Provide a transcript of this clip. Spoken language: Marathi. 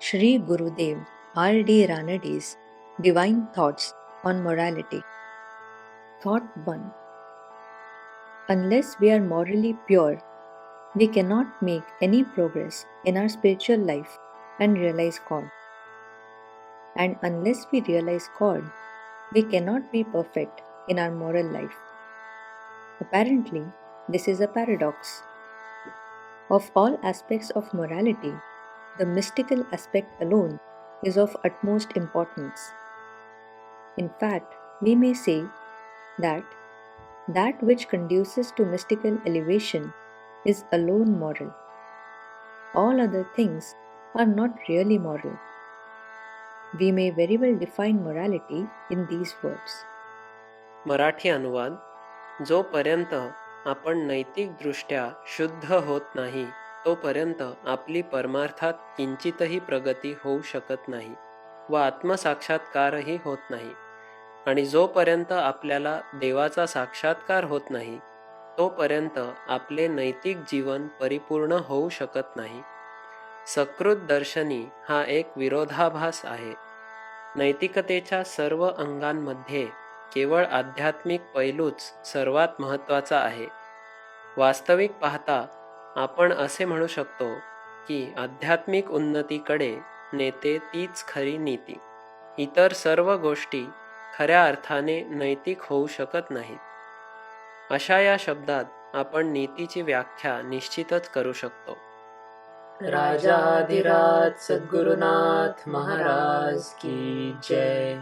Shri Gurudev R.D. Ranede's Divine Thoughts on Morality. Thought 1. Unless we are morally pure, we cannot make any progress in our spiritual life and realize God. And unless we realize God, we cannot be perfect in our moral life. Apparently, this is a paradox. Of all aspects of morality, the mystical aspect alone is of utmost importance. In fact, we may say that that which conduces to mystical elevation is alone moral. All other things are not really moral. We may very well define morality in these words. Marathi अनुवाद. जोपर्यंत आपण नैतिकदृष्ट्या शुद्ध होत नाही तोपर्यंत आपली परमार्थात किंचितही प्रगती होऊ शकत नाही व आत्मसाक्षात्कारही होत नाही. आणि जोपर्यंत आपल्याला देवाचा साक्षात्कार होत नाही तोपर्यंत आपले नैतिक जीवन परिपूर्ण होऊ शकत नाही. सकृत दर्शनी हा एक विरोधाभास आहे. नैतिकतेच्या सर्व अंगांमध्ये केवळ आध्यात्मिक पैलूच सर्वात महत्त्वाचा आहे. वास्तविक पाहता आपण असे म्हणू शकतो की आध्यात्मिक उन्नतीकडे नेते तीच खरी नीती. इतर सर्व गोष्टी खऱ्या अर्थाने नैतिक होऊ शकत नाहीत. अशा या शब्दात आपण नीतीची व्याख्या निश्चितच करू शकतो. राजाधिराज सद्गुरुनाथ महाराज की जय.